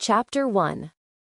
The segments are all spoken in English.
Chapter 1.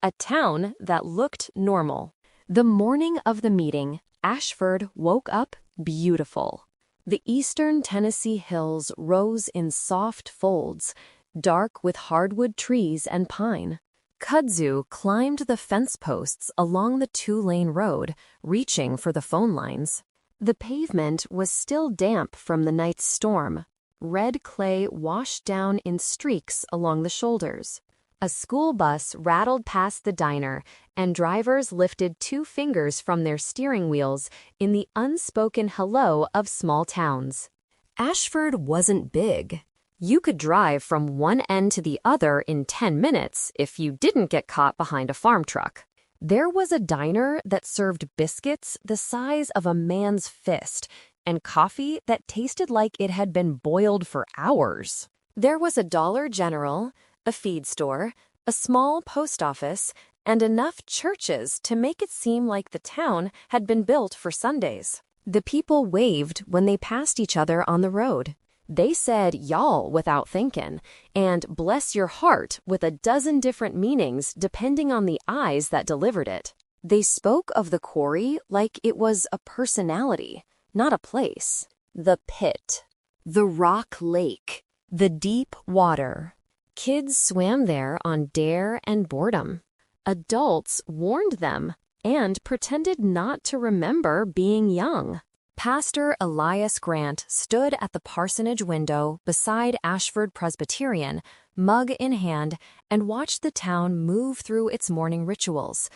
A Town That Looked Normal. The morning of the meeting, Ashford woke up beautiful. The eastern Tennessee hills rose in soft folds, dark with hardwood trees and pine. Kudzu climbed the fence posts along the two-lane road, reaching for the phone lines. The pavement was still damp from the night's storm. Red clay washed down in streaks along the shoulders. A school bus rattled past the diner, and drivers lifted 2 fingers from their steering wheels in the unspoken hello of small towns. Ashford wasn't big. You could drive from one end to the other in 10 minutes if you didn't get caught behind a farm truck. There was a diner that served biscuits the size of a man's fist and coffee that tasted like it had been boiled for hours. There was a Dollar General, a feed store, a small post office, and enough churches to make it seem like the town had been built for Sundays. The people waved when they passed each other on the road. They said y'all without thinking, and bless your heart with a dozen different meanings depending on the eyes that delivered it. They spoke of the quarry like it was a personality, not a place. The pit, the rock lake, the deep water. Kids swam there on dare and boredom. Adults warned them and pretended not to remember being young. Pastor Elias Grant stood at the parsonage window beside Ashford Presbyterian, mug in hand, and watched the town move through its morning rituals.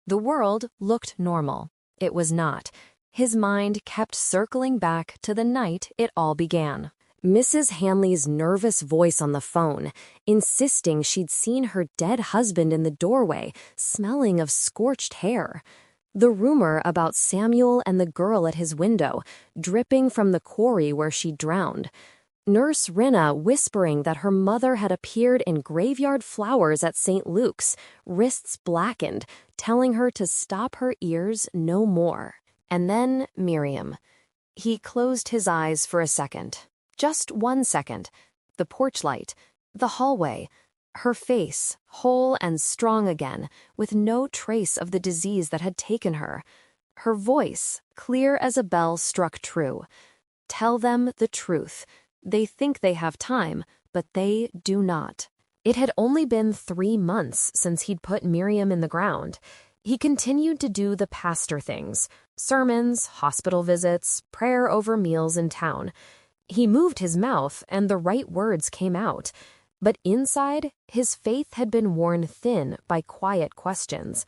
The world looked normal. It was not. His mind kept circling back to the night it all began. Mrs. Hanley's nervous voice on the phone, insisting she'd seen her dead husband in the doorway, smelling of scorched hair. The rumor about Samuel and the girl at his window, dripping from the quarry where she drowned. Nurse Rinna whispering that her mother had appeared in graveyard flowers at St. Luke's, wrists blackened, telling her to stop her ears no more. And then Miriam. He closed his eyes for a second. Just 1 second. The porch light, the hallway, her face, whole and strong again, with no trace of the disease that had taken her. Her voice, clear as a bell, struck true. Tell them the truth. They think they have time, but they do not. It had only been 3 months since he'd put Miriam in the ground. He continued to do the pastor things, sermons, hospital visits, prayer over meals in town. He moved his mouth and the right words came out. But inside, his faith had been worn thin by quiet questions.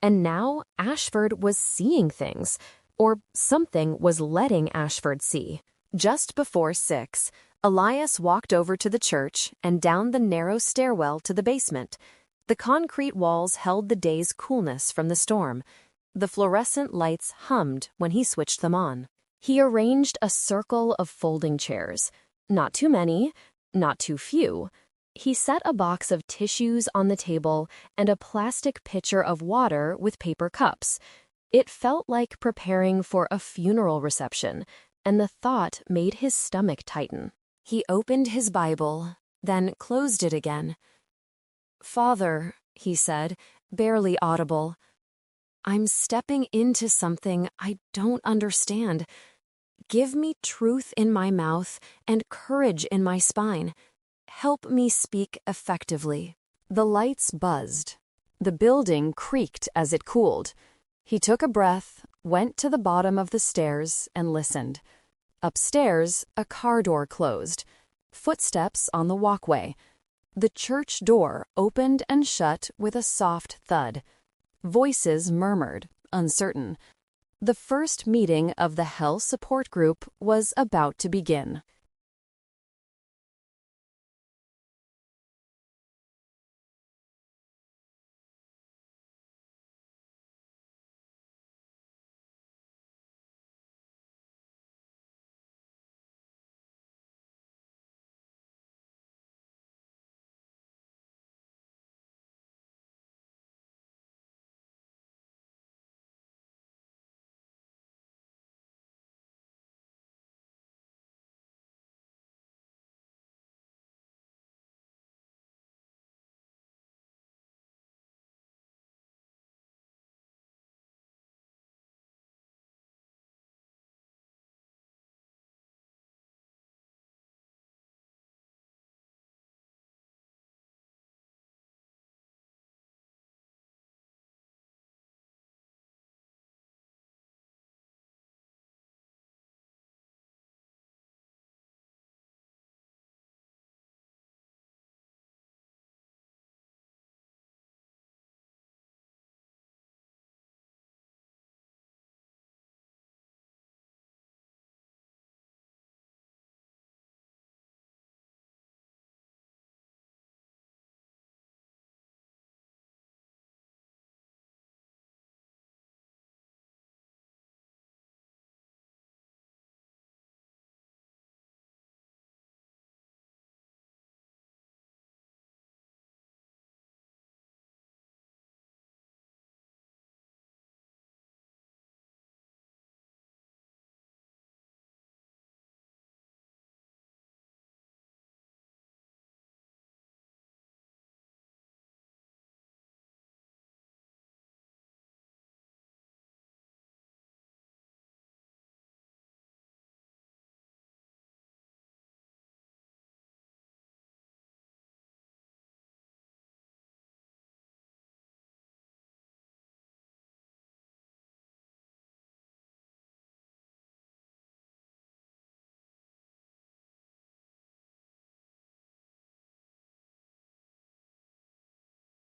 And now Ashford was seeing things, or something was letting Ashford see. Just before 6, Elias walked over to the church and down the narrow stairwell to the basement. The concrete walls held the day's coolness from the storm. The fluorescent lights hummed when he switched them on. He arranged a circle of folding chairs. Not too many, not too few. He set a box of tissues on the table and a plastic pitcher of water with paper cups. It felt like preparing for a funeral reception, and the thought made his stomach tighten. He opened his Bible, then closed it again. "Father," he said, barely audible, "I'm stepping into something I don't understand. Give me truth in my mouth and courage in my spine. Help me speak effectively." The lights buzzed. The building creaked as it cooled. He took a breath, went to the bottom of the stairs, and listened. Upstairs, a car door closed. Footsteps on the walkway. The church door opened and shut with a soft thud. Voices murmured, uncertain. The first meeting of the Hell Support Group was about to begin.